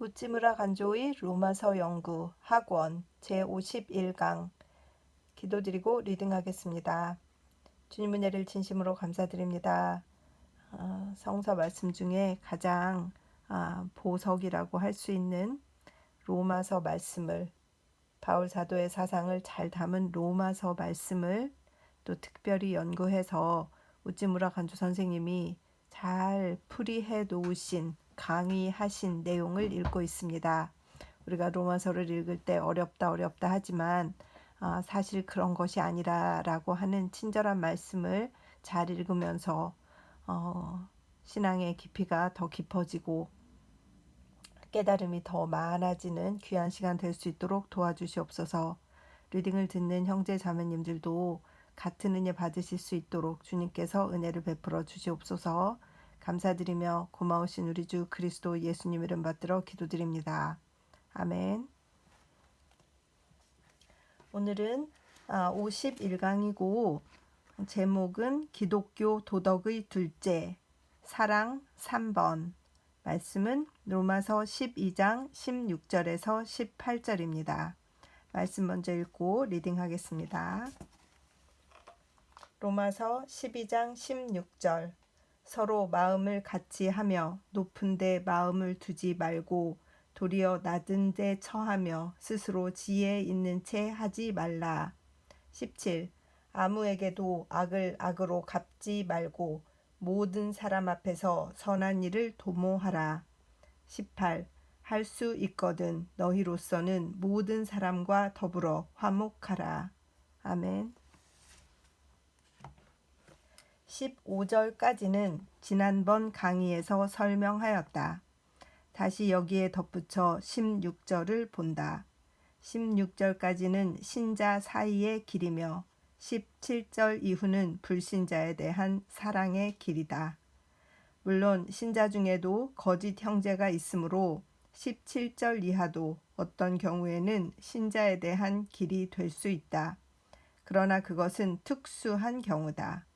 우찌무라 간조의 로마서 연구 학원 제51강 기도드리고 리딩하겠습니다. 주님 은혜를 진심으로 감사드립니다. 성서 말씀 중에 가장 보석이라고 할 수 있는 로마서 말씀을, 바울 사도의 사상을 잘 담은 로마서 말씀을 또 특별히 연구해서 우찌무라 간조 선생님이 잘 풀이해 놓으신 강의하신 내용을 읽고 있습니다. 우리가 로마서를 읽을 때 어렵다 하지만 사실 그런 것이 아니라라고 하는 친절한 말씀을 잘 읽으면서 신앙의 깊이가 더 깊어지고 깨달음이 더 많아지는 귀한 시간 될 수 있도록 도와주시옵소서. 리딩을 듣는 형제 자매님들도 같은 은혜 받으실 수 있도록 주님께서 은혜를 베풀어 주시옵소서. 감사드리며 고마우신 우리 주 그리스도 예수님 이름 받들어 기도드립니다. 아멘. 오늘은 51강이고 제목은 기독교 도덕의 둘째, 사랑 3번. 말씀은 로마서 12장 16절에서 18절입니다. 말씀 먼저 읽고 리딩하겠습니다. 로마서 12장 16절. 서로 마음을 같이 하며 높은 데 마음을 두지 말고 도리어 낮은 데 처하며 스스로 지혜 있는 채 하지 말라. 17. 아무에게도 악을 악으로 갚지 말고 모든 사람 앞에서 선한 일을 도모하라. 18. 할 수 있거든 너희로서는 모든 사람과 더불어 화목하라. 아멘. 15절까지는 지난번 강의에서 설명하였다. 다시 여기에 덧붙여 16절을 본다. 16절까지는 신자 사이의 길이며 17절 이후는 불신자에 대한 사랑의 길이다. 물론 신자 중에도 거짓 형제가 있으므로 17절 이하도 어떤 경우에는 신자에 대한 길이 될 수 있다. 그러나 그것은 특수한 경우다.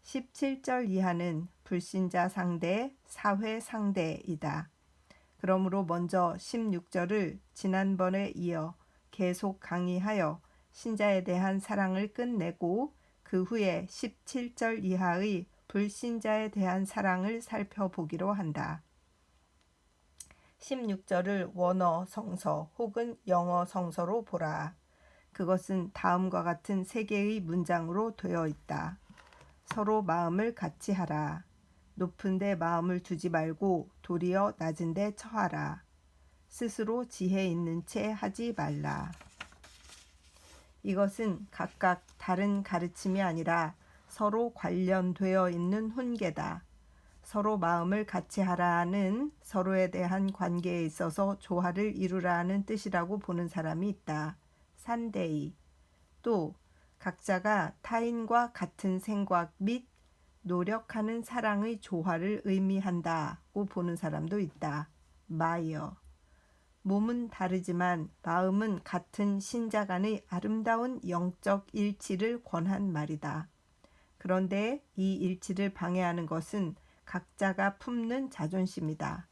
17절 이하는 불신자 상대, 사회 상대이다. 그러므로 먼저 16절을 지난번에 이어 계속 강의하여 신자에 대한 사랑을 끝내고 그 후에 17절 이하의 불신자에 대한 사랑을 살펴보기로 한다. 16절을 원어 성서 혹은 영어 성서로 보라. 그것은 다음과 같은 세 개의 문장으로 되어 있다. 서로 마음을 같이 하라. 높은 데 마음을 두지 말고 도리어 낮은 데 처하라. 스스로 지혜 있는 채 하지 말라. 이것은 각각 다른 가르침이 아니라 서로 관련되어 있는 훈계다. 서로 마음을 같이 하라는 서로에 대한 관계에 있어서 조화를 이루라는 뜻이라고 보는 사람이 있다. 산데이. 또 각자가 타인과 같은 생각 및 노력하는 사랑의 조화를 의미한다고 보는 사람도 있다. 마이어. 몸은 다르지만 마음은 같은 신자 간의 아름다운 영적 일치를 권한 말이다. 그런데 이 일치를 방해하는 것은 각자가 품는 자존심이다.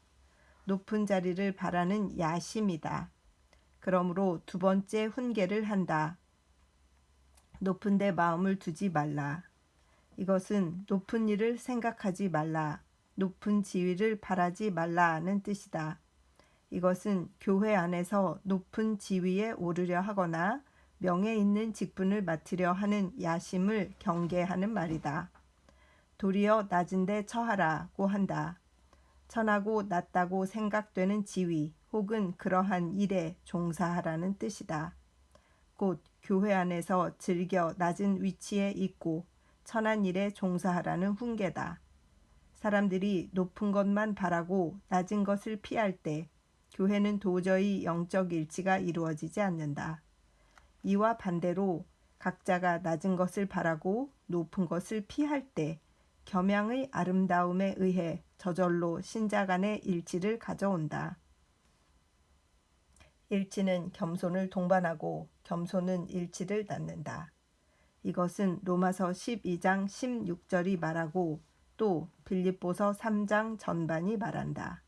높은 자리를 바라는 야심이다. 그러므로 두 번째 훈계를 한다. 높은 데 마음을 두지 말라. 이것은 높은 일을 생각하지 말라. 높은 지위를 바라지 말라는 뜻이다. 이것은 교회 안에서 높은 지위에 오르려 하거나 명예 있는 직분을 맡으려 하는 야심을 경계하는 말이다. 도리어 낮은 데 처하라고 한다. 천하고 낮다고 생각되는 지위 혹은 그러한 일에 종사하라는 뜻이다. 곧 교회 안에서 즐겨 낮은 위치에 있고 천한 일에 종사하라는 훈계다. 사람들이 높은 것만 바라고 낮은 것을 피할 때 교회는 도저히 영적 일치가 이루어지지 않는다. 이와 반대로 각자가 낮은 것을 바라고 높은 것을 피할 때 겸양의 아름다움에 의해 저절로 신자 간의 일치를 가져온다. 일치는 겸손을 동반하고 겸손은 일치를 낳는다. 이것은 로마서 12장 16절이 말하고 또 빌립보서 3장 전반이 말한다.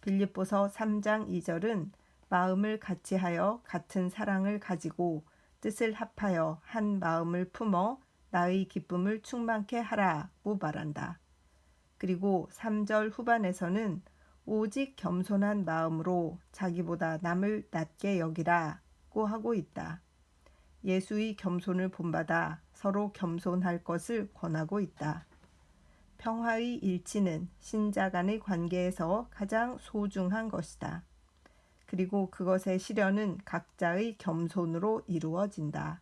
빌립보서 3장 2절은 마음을 같이하여 같은 사랑을 가지고 뜻을 합하여 한 마음을 품어 나의 기쁨을 충만케 하라고 말한다. 그리고 3절 후반에서는 오직 겸손한 마음으로 자기보다 남을 낮게 여기라고 하고 있다. 예수의 겸손을 본받아 서로 겸손할 것을 권하고 있다. 평화의 일치는 신자 간의 관계에서 가장 소중한 것이다. 그리고 그것의 실현은 각자의 겸손으로 이루어진다.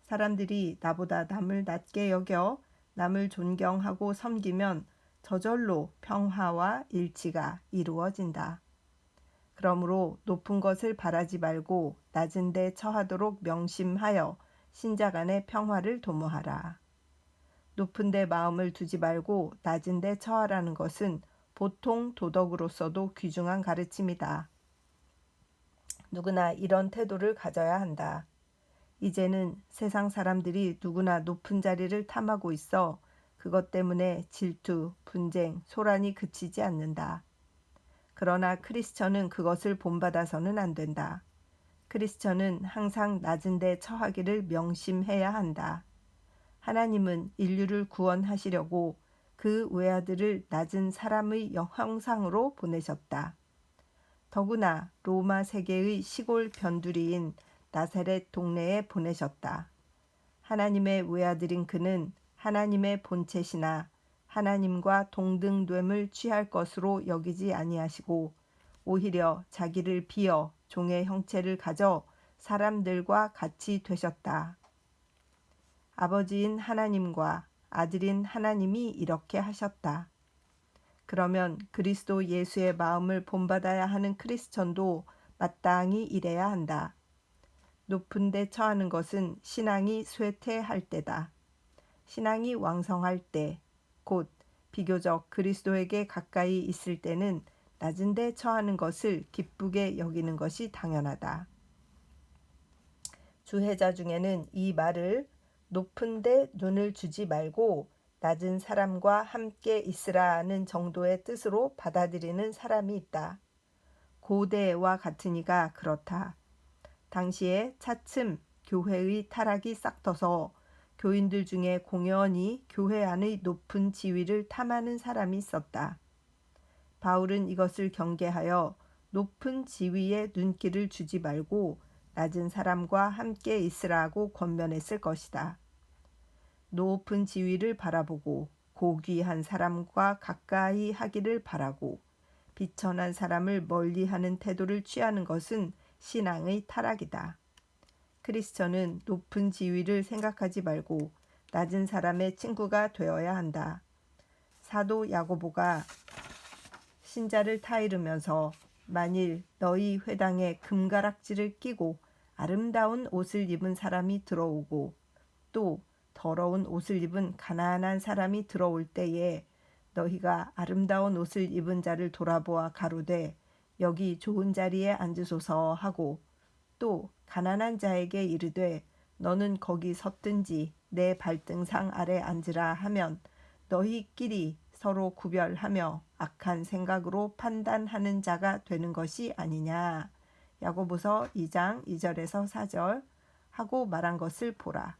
사람들이 나보다 남을 낮게 여겨 남을 존경하고 섬기면 저절로 평화와 일치가 이루어진다. 그러므로 높은 것을 바라지 말고 낮은 데 처하도록 명심하여 신자 간의 평화를 도모하라. 높은 데 마음을 두지 말고 낮은 데 처하라는 것은 보통 도덕으로서도 귀중한 가르침이다. 누구나 이런 태도를 가져야 한다. 이제는 세상 사람들이 누구나 높은 자리를 탐하고 있어 그것 때문에 질투, 분쟁, 소란이 그치지 않는다. 그러나 크리스천은 그것을 본받아서는 안 된다. 크리스천은 항상 낮은 데 처하기를 명심해야 한다. 하나님은 인류를 구원하시려고 그 외아들을 낮은 사람의 형상으로 보내셨다. 더구나 로마 세계의 시골 변두리인 나사렛 동네에 보내셨다. 하나님의 외아들인 그는 하나님의 본체시나 하나님과 동등됨을 취할 것으로 여기지 아니하시고 오히려 자기를 비어 종의 형체를 가져 사람들과 같이 되셨다. 아버지인 하나님과 아들인 하나님이 이렇게 하셨다. 그러면 그리스도 예수의 마음을 본받아야 하는 크리스천도 마땅히 이래야 한다. 높은 데 처하는 것은 신앙이 쇠퇴할 때다. 신앙이 왕성할 때, 곧 비교적 그리스도에게 가까이 있을 때는 낮은 데 처하는 것을 기쁘게 여기는 것이 당연하다. 주해자 중에는 이 말을 높은 데 눈을 주지 말고 낮은 사람과 함께 있으라는 정도의 뜻으로 받아들이는 사람이 있다. 고대와 같으니가 그렇다. 당시에 차츰 교회의 타락이 싹터서 교인들 중에 공연히 교회 안의 높은 지위를 탐하는 사람이 있었다. 바울은 이것을 경계하여 높은 지위에 눈길을 주지 말고 낮은 사람과 함께 있으라고 권면했을 것이다. 높은 지위를 바라보고 고귀한 사람과 가까이 하기를 바라고 비천한 사람을 멀리하는 태도를 취하는 것은 신앙의 타락이다. 크리스천은 높은 지위를 생각하지 말고 낮은 사람의 친구가 되어야 한다. 사도 야고보가 신자를 타이르면서 만일 너희 회당에 금가락지를 끼고 아름다운 옷을 입은 사람이 들어오고 또 더러운 옷을 입은 가난한 사람이 들어올 때에 너희가 아름다운 옷을 입은 자를 돌아보아 가로되 여기 좋은 자리에 앉으소서 하고 또 가난한 자에게 이르되 너는 거기 섰든지 내 발등상 아래 앉으라 하면 너희끼리 서로 구별하며 악한 생각으로 판단하는 자가 되는 것이 아니냐. 야고보서 2장 2절에서 4절 하고 말한 것을 보라.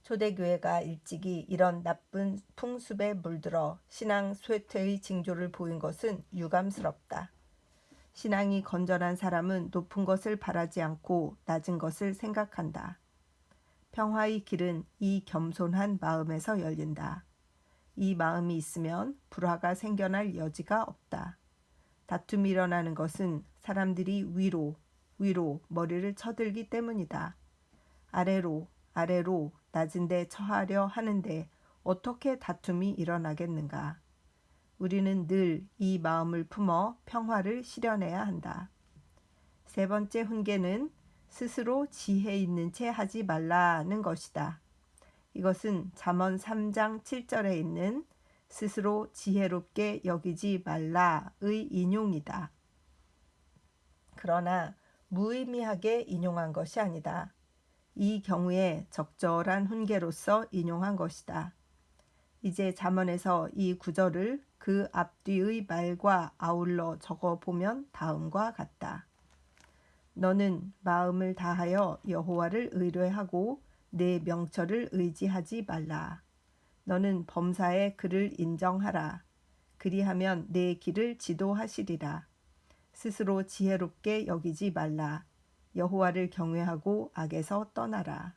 초대교회가 일찍이 이런 나쁜 풍습에 물들어 신앙 쇠퇴의 징조를 보인 것은 유감스럽다. 신앙이 건전한 사람은 높은 것을 바라지 않고 낮은 것을 생각한다. 평화의 길은 이 겸손한 마음에서 열린다. 이 마음이 있으면 불화가 생겨날 여지가 없다. 다툼이 일어나는 것은 사람들이 위로 머리를 쳐들기 때문이다. 아래로 낮은 데 처하려 하는데 어떻게 다툼이 일어나겠는가. 우리는 늘 이 마음을 품어 평화를 실현해야 한다. 세 번째 훈계는 스스로 지혜 있는 채 하지 말라는 것이다. 이것은 잠언 3장 7절에 있는 스스로 지혜롭게 여기지 말라의 인용이다. 그러나 무의미하게 인용한 것이 아니다. 이 경우에 적절한 훈계로서 인용한 것이다. 이제 잠언에서 이 구절을 그 앞뒤의 말과 아울러 적어 보면 다음과 같다. 너는 마음을 다하여 여호와를 의뢰하고 내 명철을 의지하지 말라. 너는 범사에 그를 인정하라. 그리하면 내 길을 지도하시리라. 스스로 지혜롭게 여기지 말라. 여호와를 경외하고 악에서 떠나라.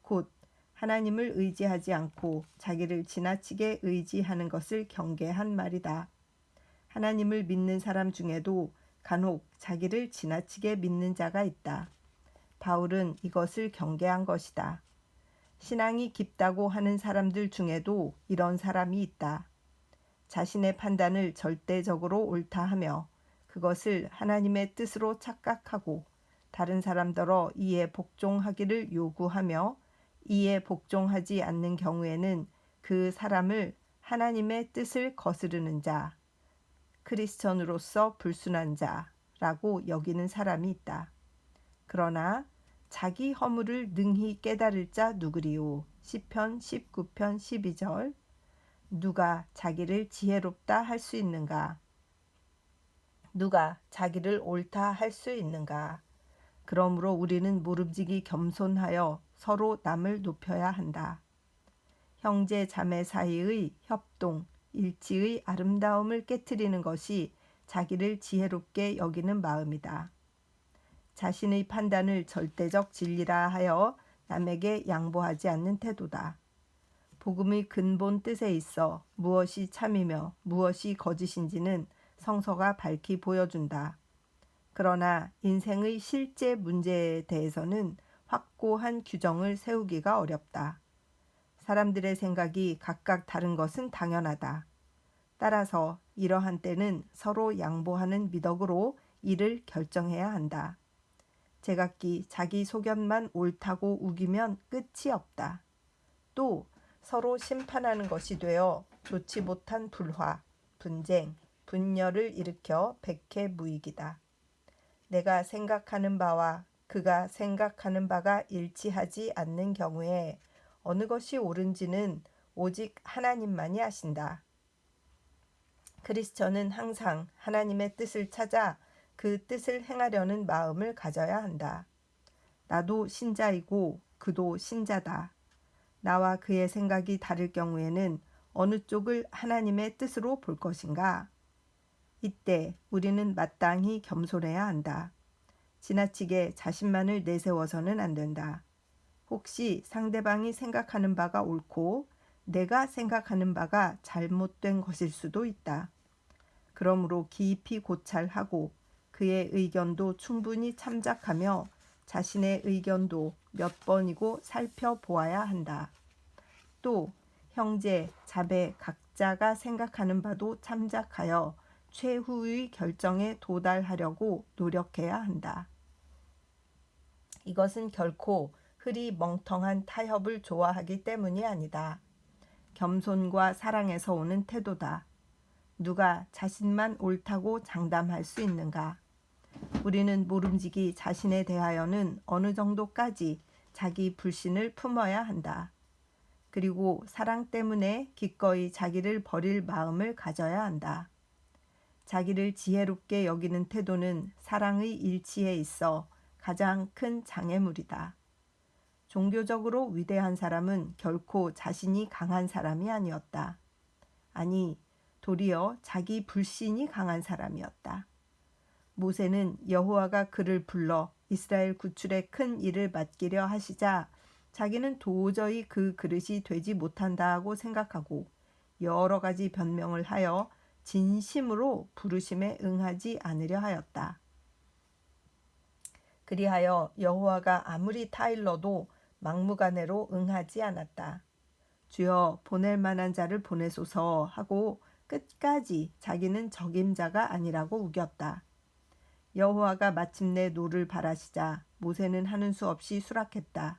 곧 하나님을 의지하지 않고 자기를 지나치게 의지하는 것을 경계한 말이다. 하나님을 믿는 사람 중에도 간혹 자기를 지나치게 믿는 자가 있다. 바울은 이것을 경계한 것이다. 신앙이 깊다고 하는 사람들 중에도 이런 사람이 있다. 자신의 판단을 절대적으로 옳다 하며 그것을 하나님의 뜻으로 착각하고 다른 사람들어 이에 복종하기를 요구하며 이에 복종하지 않는 경우에는 그 사람을 하나님의 뜻을 거스르는 자, 크리스천으로서 불순한 자라고 여기는 사람이 있다. 그러나 자기 허물을 능히 깨달을 자 누구리요? 시편 19편 12절. 누가 자기를 지혜롭다 할 수 있는가? 누가 자기를 옳다 할 수 있는가? 그러므로 우리는 모름지기 겸손하여 서로 남을 높여야 한다. 형제 자매 사이의 협동, 일치의 아름다움을 깨트리는 것이 자기를 지혜롭게 여기는 마음이다. 자신의 판단을 절대적 진리라 하여 남에게 양보하지 않는 태도다. 복음의 근본 뜻에 있어 무엇이 참이며 무엇이 거짓인지는 성서가 밝히 보여준다. 그러나 인생의 실제 문제에 대해서는 확고한 규정을 세우기가 어렵다. 사람들의 생각이 각각 다른 것은 당연하다. 따라서 이러한 때는 서로 양보하는 미덕으로 일을 결정해야 한다. 제각기 자기 소견만 옳다고 우기면 끝이 없다. 또 서로 심판하는 것이 되어 좋지 못한 불화, 분쟁, 분열을 일으켜 백해무익이다. 내가 생각하는 바와 그가 생각하는 바가 일치하지 않는 경우에 어느 것이 옳은지는 오직 하나님만이 아신다. 크리스천은 항상 하나님의 뜻을 찾아 그 뜻을 행하려는 마음을 가져야 한다. 나도 신자이고 그도 신자다. 나와 그의 생각이 다를 경우에는 어느 쪽을 하나님의 뜻으로 볼 것인가? 이때 우리는 마땅히 겸손해야 한다. 지나치게 자신만을 내세워서는 안 된다. 혹시 상대방이 생각하는 바가 옳고 내가 생각하는 바가 잘못된 것일 수도 있다. 그러므로 깊이 고찰하고 그의 의견도 충분히 참작하며 자신의 의견도 몇 번이고 살펴보아야 한다. 또 형제, 자매 각자가 생각하는 바도 참작하여 최후의 결정에 도달하려고 노력해야 한다. 이것은 결코 흐리멍텅한 타협을 좋아하기 때문이 아니다. 겸손과 사랑에서 오는 태도다. 누가 자신만 옳다고 장담할 수 있는가? 우리는 모름지기 자신에 대하여는 어느 정도까지 자기 불신을 품어야 한다. 그리고 사랑 때문에 기꺼이 자기를 버릴 마음을 가져야 한다. 자기를 지혜롭게 여기는 태도는 사랑의 일치에 있어 가장 큰 장애물이다. 종교적으로 위대한 사람은 결코 자신이 강한 사람이 아니었다. 아니, 도리어 자기 불신이 강한 사람이었다. 모세는 여호와가 그를 불러 이스라엘 구출의 큰 일을 맡기려 하시자 자기는 도저히 그 그릇이 되지 못한다 하고 생각하고 여러 가지 변명을 하여 진심으로 부르심에 응하지 않으려 하였다. 그리하여 여호와가 아무리 타일러도 막무가내로 응하지 않았다. 주여 보낼 만한 자를 보내소서 하고 끝까지 자기는 적임자가 아니라고 우겼다. 여호와가 마침내 노를 바라시자 모세는 하는 수 없이 수락했다.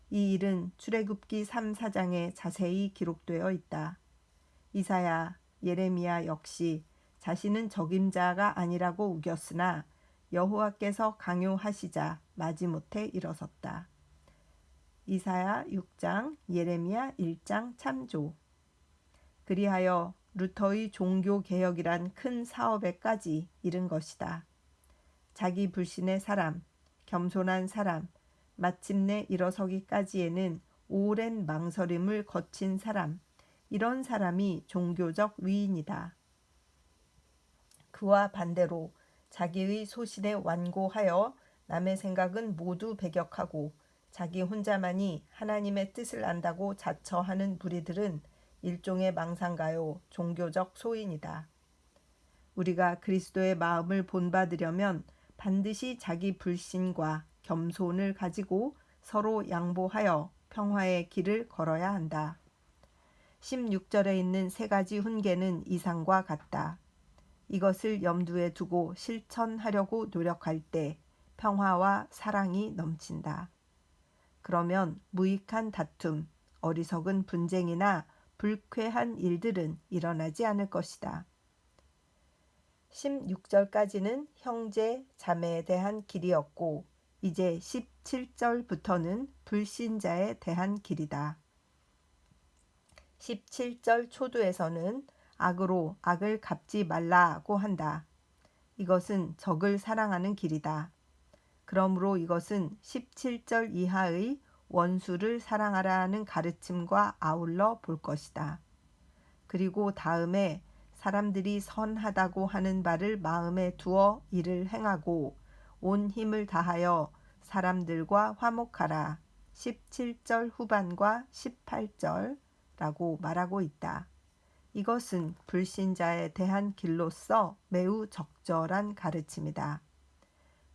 이 일은 출애굽기 3~4장에 자세히 기록되어 있다. 이사야, 예레미야 역시 자신은 적임자가 아니라고 우겼으나 여호와께서 강요하시자 마지못해 일어섰다. 이사야 6장, 예레미야 1장 참조. 그리하여 루터의 종교개혁이란 큰 사업에까지 이른 것이다. 자기 불신의 사람, 겸손한 사람, 마침내 일어서기까지에는 오랜 망설임을 거친 사람, 이런 사람이 종교적 위인이다. 그와 반대로 자기의 소신에 완고하여 남의 생각은 모두 배격하고 자기 혼자만이 하나님의 뜻을 안다고 자처하는 무리들은 일종의 망상가요, 종교적 소인이다. 우리가 그리스도의 마음을 본받으려면 반드시 자기 불신과 겸손을 가지고 서로 양보하여 평화의 길을 걸어야 한다. 16절에 있는 세 가지 훈계는 이상과 같다. 이것을 염두에 두고 실천하려고 노력할 때 평화와 사랑이 넘친다. 그러면 무익한 다툼, 어리석은 분쟁이나 불쾌한 일들은 일어나지 않을 것이다. 16절까지는 형제, 자매에 대한 길이었고 이제 17절부터는 불신자에 대한 길이다. 17절 초두에서는 악으로 악을 갚지 말라고 한다. 이것은 적을 사랑하는 길이다. 그러므로 이것은 17절 이하의 원수를 사랑하라는 가르침과 아울러 볼 것이다. 그리고 다음에 사람들이 선하다고 하는 바를 마음에 두어 이를 행하고 온 힘을 다하여 사람들과 화목하라. 17절 후반과 18절라고 말하고 있다. 이것은 불신자에 대한 길로서 매우 적절한 가르침이다.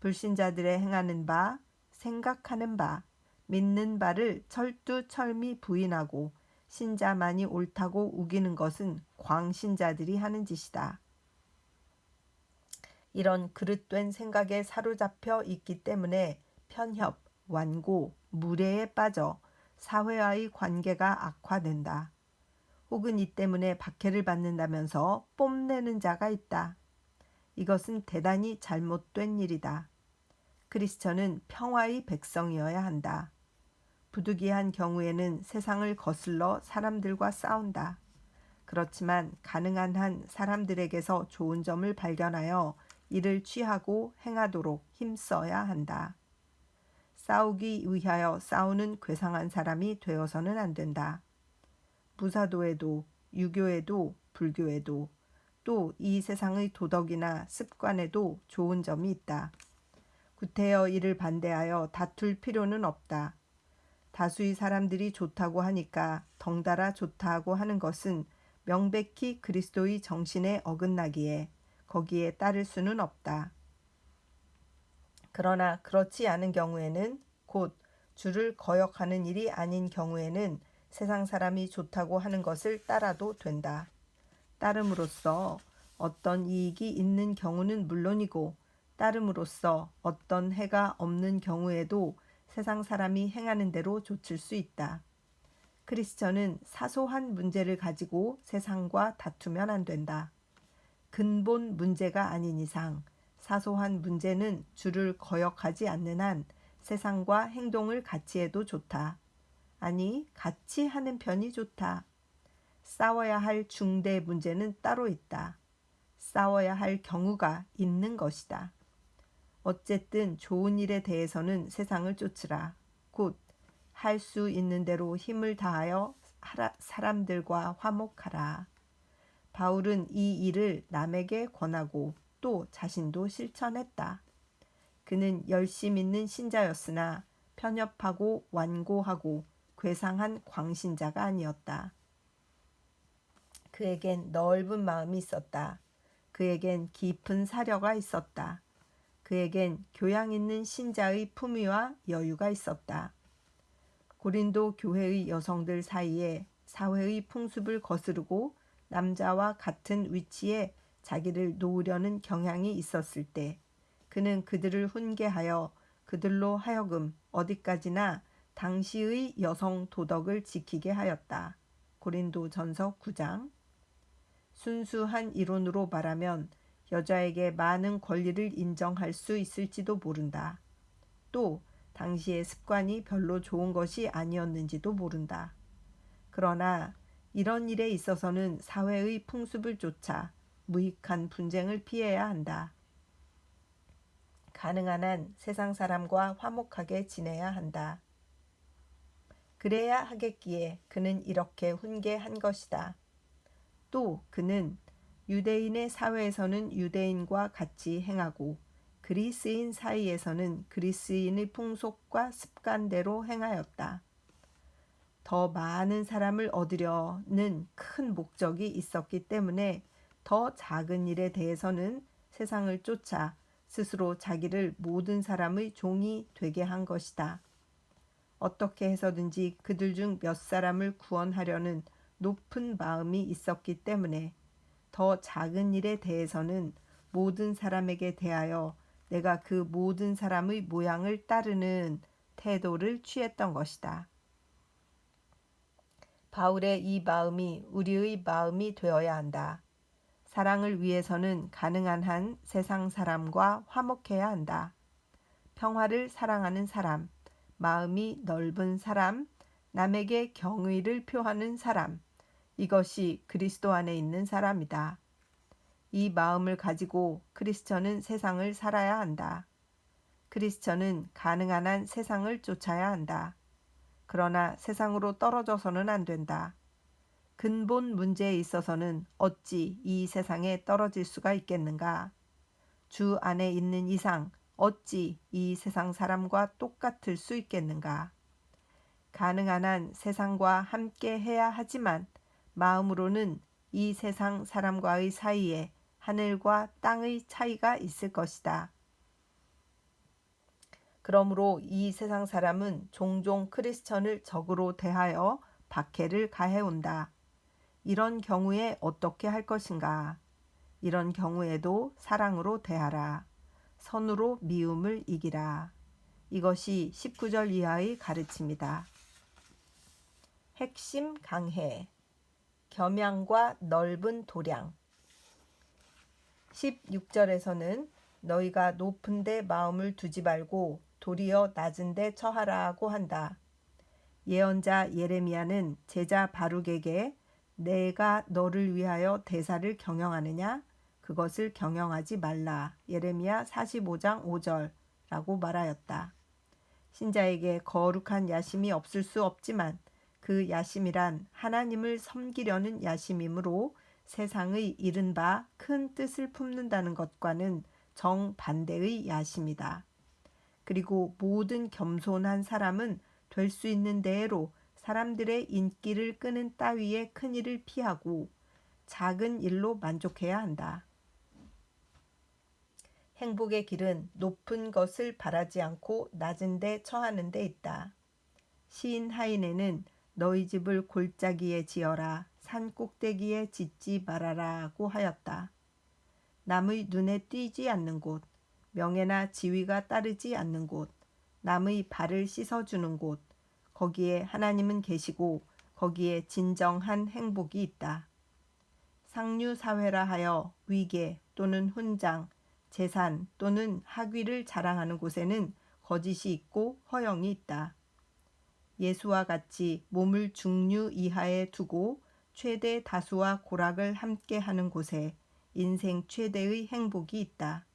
불신자들의 행하는 바, 생각하는 바, 믿는 바를 철두철미 부인하고 신자만이 옳다고 우기는 것은 광신자들이 하는 짓이다. 이런 그릇된 생각에 사로잡혀 있기 때문에 편협, 완고, 무례에 빠져 사회와의 관계가 악화된다. 혹은 이 때문에 박해를 받는다면서 뽐내는 자가 있다. 이것은 대단히 잘못된 일이다. 크리스천은 평화의 백성이어야 한다. 부득이한 경우에는 세상을 거슬러 사람들과 싸운다. 그렇지만 가능한 한 사람들에게서 좋은 점을 발견하여 이를 취하고 행하도록 힘써야 한다. 싸우기 위하여 싸우는 괴상한 사람이 되어서는 안 된다. 무사도에도 유교에도 불교에도 또 이 세상의 도덕이나 습관에도 좋은 점이 있다. 구태여 이를 반대하여 다툴 필요는 없다. 다수의 사람들이 좋다고 하니까 덩달아 좋다고 하는 것은 명백히 그리스도의 정신에 어긋나기에 거기에 따를 수는 없다. 그러나 그렇지 않은 경우에는 곧 주를 거역하는 일이 아닌 경우에는 세상 사람이 좋다고 하는 것을 따라도 된다. 따름으로써 어떤 이익이 있는 경우는 물론이고 따름으로써 어떤 해가 없는 경우에도 세상 사람이 행하는 대로 조칠 수 있다. 크리스천은 사소한 문제를 가지고 세상과 다투면 안 된다. 근본 문제가 아닌 이상 사소한 문제는 주를 거역하지 않는 한 세상과 행동을 같이 해도 좋다. 아니, 같이 하는 편이 좋다. 싸워야 할 중대 문제는 따로 있다. 싸워야 할 경우가 있는 것이다. 어쨌든 좋은 일에 대해서는 세상을 쫓으라. 곧 할 수 있는 대로 힘을 다하여 사람들과 화목하라. 바울은 이 일을 남에게 권하고 또 자신도 실천했다. 그는 열심 있는 신자였으나 편협하고 완고하고 괴상한 광신자가 아니었다. 그에겐 넓은 마음이 있었다. 그에겐 깊은 사려가 있었다. 그에겐 교양 있는 신자의 품위와 여유가 있었다. 고린도 교회의 여성들 사이에 사회의 풍습을 거스르고 남자와 같은 위치에 자기를 놓으려는 경향이 있었을 때 그는 그들을 훈계하여 그들로 하여금 어디까지나 당시의 여성 도덕을 지키게 하였다. 고린도전서 9장. 순수한 이론으로 말하면 여자에게 많은 권리를 인정할 수 있을지도 모른다. 또 당시의 습관이 별로 좋은 것이 아니었는지도 모른다. 그러나 이런 일에 있어서는 사회의 풍습을 쫓아 무익한 분쟁을 피해야 한다. 가능한 한 세상 사람과 화목하게 지내야 한다. 그래야 하겠기에 그는 이렇게 훈계한 것이다. 또 그는 유대인의 사회에서는 유대인과 같이 행하고 그리스인 사이에서는 그리스인의 풍속과 습관대로 행하였다. 더 많은 사람을 얻으려는 큰 목적이 있었기 때문에 더 작은 일에 대해서는 세상을 쫓아 스스로 자기를 모든 사람의 종이 되게 한 것이다. 어떻게 해서든지 그들 중 몇 사람을 구원하려는 높은 마음이 있었기 때문에 더 작은 일에 대해서는 모든 사람에게 대하여 내가 그 모든 사람의 모양을 따르는 태도를 취했던 것이다. 바울의 이 마음이 우리의 마음이 되어야 한다. 사랑을 위해서는 가능한 한 세상 사람과 화목해야 한다. 평화를 사랑하는 사람, 마음이 넓은 사람, 남에게 경의를 표하는 사람, 이것이 그리스도 안에 있는 사람이다. 이 마음을 가지고 크리스천은 세상을 살아야 한다. 크리스천은 가능한 한 세상을 쫓아야 한다. 그러나 세상으로 떨어져서는 안 된다. 근본 문제에 있어서는 어찌 이 세상에 떨어질 수가 있겠는가? 주 안에 있는 이상 어찌 이 세상 사람과 똑같을 수 있겠는가? 가능한 한 세상과 함께 해야 하지만 마음으로는 이 세상 사람과의 사이에 하늘과 땅의 차이가 있을 것이다. 그러므로 이 세상 사람은 종종 크리스천을 적으로 대하여 박해를 가해온다. 이런 경우에 어떻게 할 것인가? 이런 경우에도 사랑으로 대하라. 선으로 미움을 이기라. 이것이 19절 이하의 가르침이다. 핵심 강해. 겸양과 넓은 도량. 16절에서는 너희가 높은 데 마음을 두지 말고 도리어 낮은 데 처하라고 한다. 예언자 예레미야는 제자 바룩에게 내가 너를 위하여 대사를 경영하느냐? 그것을 경영하지 말라. 예레미야 45장 5절라고 말하였다. 신자에게 거룩한 야심이 없을 수 없지만 그 야심이란 하나님을 섬기려는 야심이므로 세상의 이른바 큰 뜻을 품는다는 것과는 정반대의 야심이다. 그리고 모든 겸손한 사람은 될 수 있는 대로 사람들의 인기를 끄는 따위의 큰 일을 피하고 작은 일로 만족해야 한다. 행복의 길은 높은 것을 바라지 않고 낮은 데 처하는 데 있다. 시인 하이네는 너희 집을 골짜기에 지어라, 산 꼭대기에 짓지 말아라고 하였다. 남의 눈에 띄지 않는 곳, 명예나 지위가 따르지 않는 곳, 남의 발을 씻어주는 곳, 거기에 하나님은 계시고 거기에 진정한 행복이 있다. 상류사회라 하여 위계 또는 훈장, 재산 또는 학위를 자랑하는 곳에는 거짓이 있고 허영이 있다. 예수와 같이 몸을 중류 이하에 두고 최대 다수와 고락을 함께 하는 곳에 인생 최대의 행복이 있다.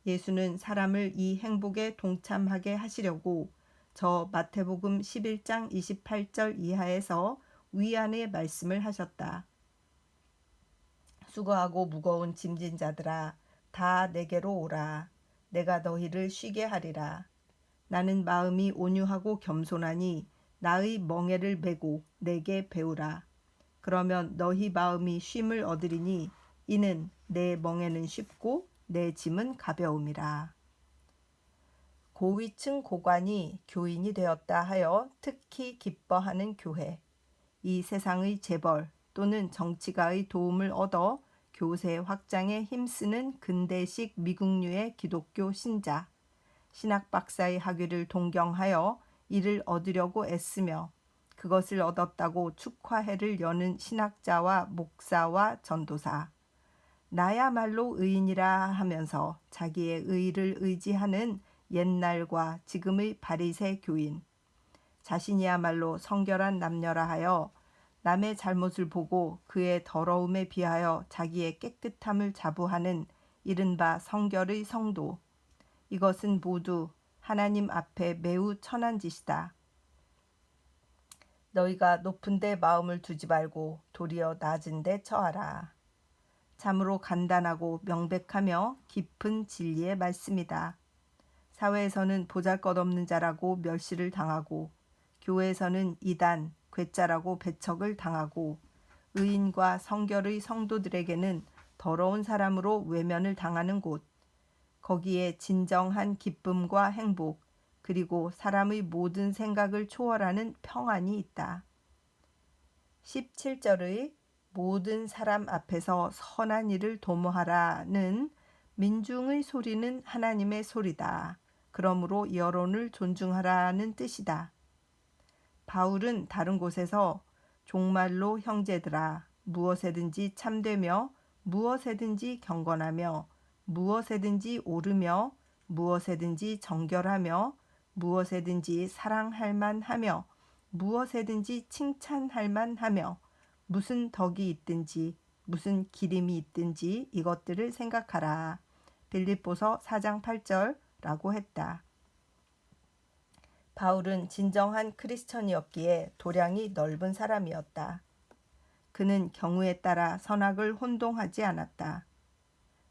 예수는 사람을 이 행복에 동참하게 하시려고 저 마태복음 11장 28절 이하에서 위안의 말씀을 하셨다. 수고하고 무거운 짐진 자들아 다 내게로 오라. 내가 너희를 쉬게 하리라. 나는 마음이 온유하고 겸손하니 나의 멍에를 메고 내게 배우라. 그러면 너희 마음이 쉼을 얻으리니 이는 내 멍에는 쉽고 내 짐은 가벼움이라. 고위층 고관이 교인이 되었다 하여 특히 기뻐하는 교회. 이 세상의 재벌 또는 정치가의 도움을 얻어 교세 확장에 힘쓰는 근대식 미국류의 기독교 신자. 신학 박사의 학위를 동경하여 이를 얻으려고 애쓰며 그것을 얻었다고 축하회를 여는 신학자와 목사와 전도사. 나야말로 의인이라 하면서 자기의 의를 의지하는 옛날과 지금의 바리새 교인. 자신이야말로 성결한 남녀라 하여 남의 잘못을 보고 그의 더러움에 비하여 자기의 깨끗함을 자부하는 이른바 성결의 성도. 이것은 모두 하나님 앞에 매우 천한 짓이다. 너희가 높은 데 마음을 두지 말고 도리어 낮은 데 처하라. 참으로 간단하고 명백하며 깊은 진리의 말씀이다. 사회에서는 보잘것없는 자라고 멸시를 당하고 교회에서는 이단, 괴짜라고 배척을 당하고 의인과 성결의 성도들에게는 더러운 사람으로 외면을 당하는 곳, 거기에 진정한 기쁨과 행복, 그리고 사람의 모든 생각을 초월하는 평안이 있다. 17절의 모든 사람 앞에서 선한 일을 도모하라는 민중의 소리는 하나님의 소리다. 그러므로 여론을 존중하라는 뜻이다. 바울은 다른 곳에서 종말로 형제들아 무엇에든지 참되며 무엇에든지 경건하며 무엇에든지 옳으며 무엇에든지 정결하며 무엇에든지 사랑할 만하며 무엇에든지 칭찬할 만하며 무슨 덕이 있든지 무슨 기림이 있든지 이것들을 생각하라. 빌립보서 4장 8절라고 했다. 바울은 진정한 크리스천이었기에 도량이 넓은 사람이었다. 그는 경우에 따라 선악을 혼동하지 않았다.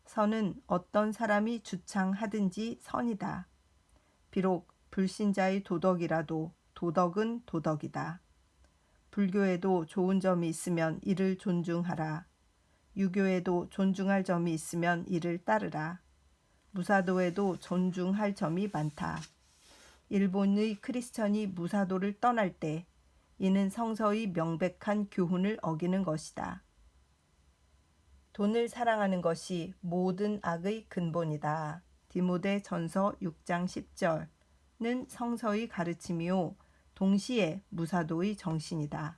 선은 어떤 사람이 주창하든지 선이다. 비록 불신자의 도덕이라도 도덕은 도덕이다. 불교에도 좋은 점이 있으면 이를 존중하라. 유교에도 존중할 점이 있으면 이를 따르라. 무사도에도 존중할 점이 많다. 일본의 크리스천이 무사도를 떠날 때 이는 성서의 명백한 교훈을 어기는 것이다. 돈을 사랑하는 것이 모든 악의 근본이다. 디모데 전서 6장 10절는 성서의 가르침이요 동시에 무사도의 정신이다.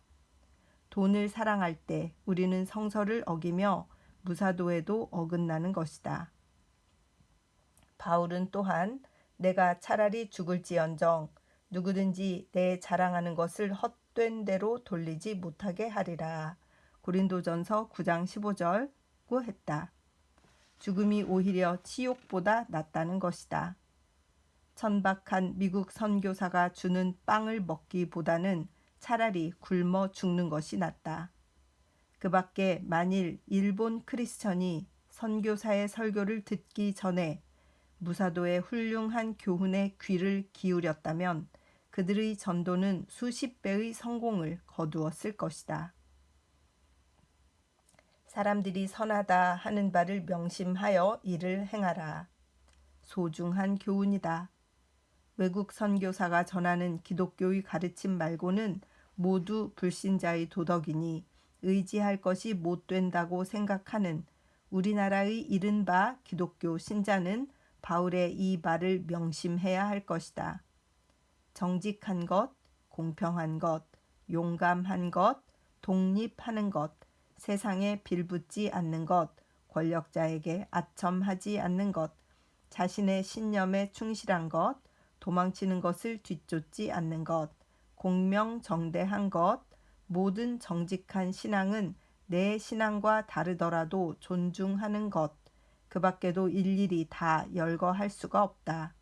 돈을 사랑할 때 우리는 성서를 어기며 무사도에도 어긋나는 것이다. 바울은 또한 내가 차라리 죽을지언정 누구든지 내 자랑하는 것을 헛된 대로 돌리지 못하게 하리라. 고린도전서 9장 15절고 했다. 죽음이 오히려 치욕보다 낫다는 것이다. 천박한 미국 선교사가 주는 빵을 먹기보다는 차라리 굶어 죽는 것이 낫다. 그 밖에 만일 일본 크리스천이 선교사의 설교를 듣기 전에 무사도의 훌륭한 교훈에 귀를 기울였다면 그들의 전도는 수십 배의 성공을 거두었을 것이다. 사람들이 선하다 하는 바를 명심하여 이를 행하라. 소중한 교훈이다. 외국 선교사가 전하는 기독교의 가르침 말고는 모두 불신자의 도덕이니 의지할 것이 못 된다고 생각하는 우리나라의 이른바 기독교 신자는 바울의 이 말을 명심해야 할 것이다. 정직한 것, 공평한 것, 용감한 것, 독립하는 것, 세상에 빌붙지 않는 것, 권력자에게 아첨하지 않는 것, 자신의 신념에 충실한 것, 도망치는 것을 뒤쫓지 않는 것, 공명정대한 것, 모든 정직한 신앙은 내 신앙과 다르더라도 존중하는 것, 그 밖에도 일일이 다 열거할 수가 없다.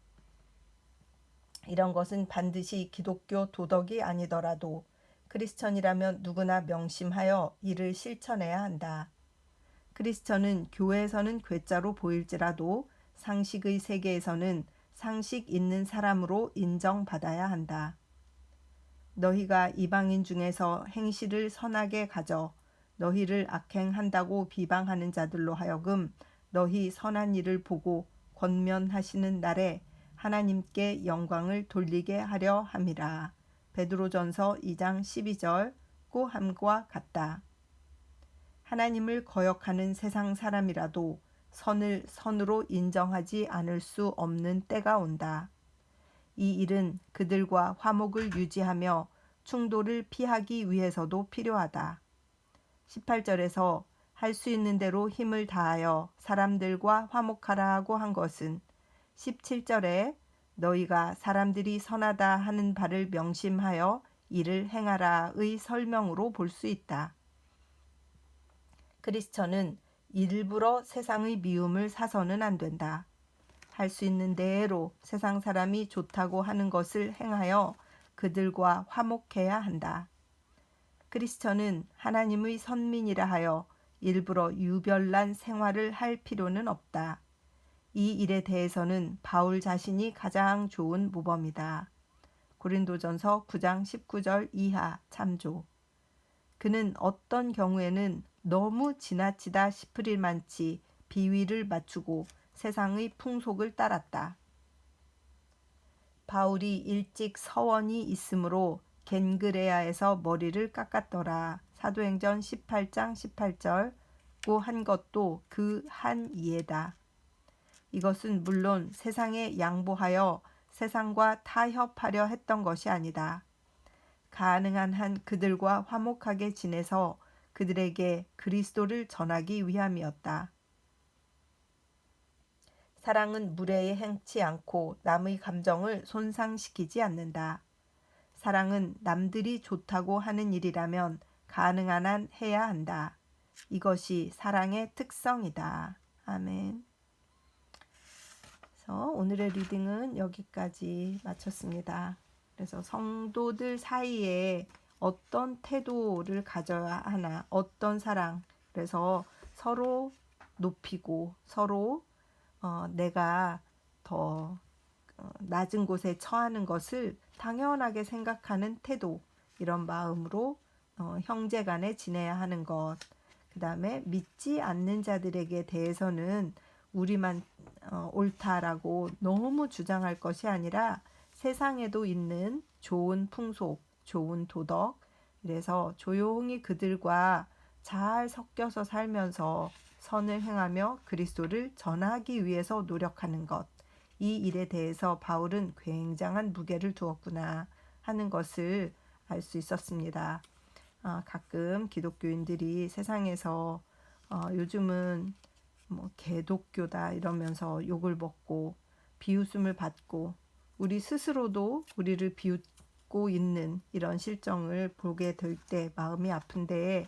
이런 것은 반드시 기독교 도덕이 아니더라도 크리스천이라면 누구나 명심하여 이를 실천해야 한다. 크리스천은 교회에서는 괴짜로 보일지라도 상식의 세계에서는 상식 있는 사람으로 인정받아야 한다. 너희가 이방인 중에서 행실을 선하게 가져 너희를 악행한다고 비방하는 자들로 하여금 너희 선한 일을 보고 권면하시는 날에 하나님께 영광을 돌리게 하려 함이라. 베드로전서 2장 12절고 함과 같다. 하나님을 거역하는 세상 사람이라도 선을 선으로 인정하지 않을 수 없는 때가 온다. 이 일은 그들과 화목을 유지하며 충돌을 피하기 위해서도 필요하다. 18절에서 할 수 있는 대로 힘을 다하여 사람들과 화목하라고 한 것은 17절에 너희가 사람들이 선하다 하는 바를 명심하여 이를 행하라의 설명으로 볼 수 있다. 크리스천은 일부러 세상의 미움을 사서는 안 된다. 할 수 있는 대로 세상 사람이 좋다고 하는 것을 행하여 그들과 화목해야 한다. 크리스천은 하나님의 선민이라 하여 일부러 유별난 생활을 할 필요는 없다. 이 일에 대해서는 바울 자신이 가장 좋은 모범이다. 고린도전서 9장 19절 이하 참조. 그는 어떤 경우에는 너무 지나치다 싶을 일 많지 비위를 맞추고 세상의 풍속을 따랐다. 바울이 일찍 서원이 있으므로 겐그레아에서 머리를 깎았더라. 사도행전 18장 18절고 한 것도 그 한 이해다. 이것은 물론 세상에 양보하여 세상과 타협하려 했던 것이 아니다. 가능한 한 그들과 화목하게 지내서 그들에게 그리스도를 전하기 위함이었다. 사랑은 무례에 행치 않고 남의 감정을 손상시키지 않는다. 사랑은 남들이 좋다고 하는 일이라면 가능한 한 해야 한다. 이것이 사랑의 특성이다. 아멘. 그래서 오늘의 리딩은 여기까지 마쳤습니다. 그래서 성도들 사이에 어떤 태도를 가져야 하나, 어떤 사랑, 그래서 서로 높이고 서로 내가 더 낮은 곳에 처하는 것을 당연하게 생각하는 태도, 이런 마음으로 형제 간에 지내야 하는 것. 그 다음에 믿지 않는 자들에게 대해서는 우리만 옳다라고 너무 주장할 것이 아니라 세상에도 있는 좋은 풍속, 좋은 도덕, 그래서 조용히 그들과 잘 섞여서 살면서 선을 행하며 그리스도를 전하기 위해서 노력하는 것. 이 일에 대해서 바울은 굉장한 무게를 두었구나 하는 것을 알 수 있었습니다. 가끔 기독교인들이 세상에서 요즘은 뭐 개독교다 이러면서 욕을 먹고 비웃음을 받고 우리 스스로도 우리를 비웃고 있는 이런 실정을 보게 될 때 마음이 아픈데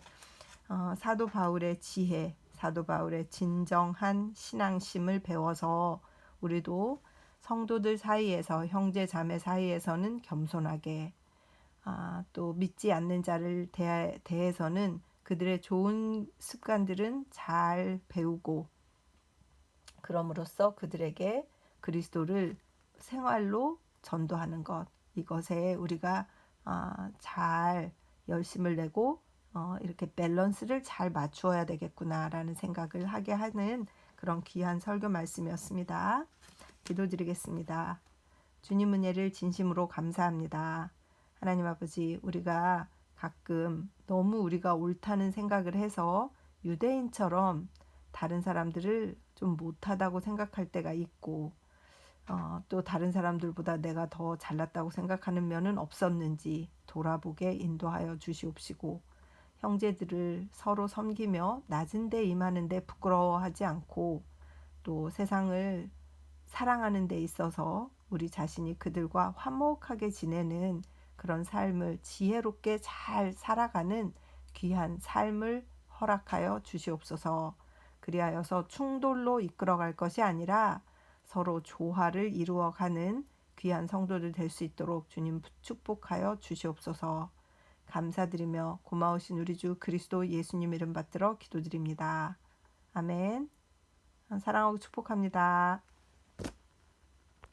사도 바울의 지혜, 사도 바울의 진정한 신앙심을 배워서 우리도 성도들 사이에서 형제 자매 사이에서는 겸손하게 또 믿지 않는 자를 대해서는 그들의 좋은 습관들은 잘 배우고 그럼으로써 그들에게 그리스도를 생활로 전도하는 것, 이것에 우리가 잘 열심을 내고 이렇게 밸런스를 잘 맞추어야 되겠구나라는 생각을 하게 하는 그런 귀한 설교 말씀이었습니다. 기도드리겠습니다. 주님 은혜를 진심으로 감사합니다. 하나님 아버지, 우리가 가끔 너무 우리가 옳다는 생각을 해서 유대인처럼 다른 사람들을 좀 못하다고 생각할 때가 있고 또 다른 사람들보다 내가 더 잘났다고 생각하는 면은 없었는지 돌아보게 인도하여 주시옵시고 형제들을 서로 섬기며 낮은 데 임하는 데 부끄러워하지 않고 또 세상을 사랑하는 데 있어서 우리 자신이 그들과 화목하게 지내는 그런 삶을 지혜롭게 잘 살아가는 귀한 삶을 허락하여 주시옵소서. 그리하여서 충돌로 이끌어갈 것이 아니라 서로 조화를 이루어가는 귀한 성도들 될 수 있도록 주님 축복하여 주시옵소서. 감사드리며 고마우신 우리 주 그리스도 예수님 이름 받들어 기도드립니다. 아멘. 사랑하고 축복합니다.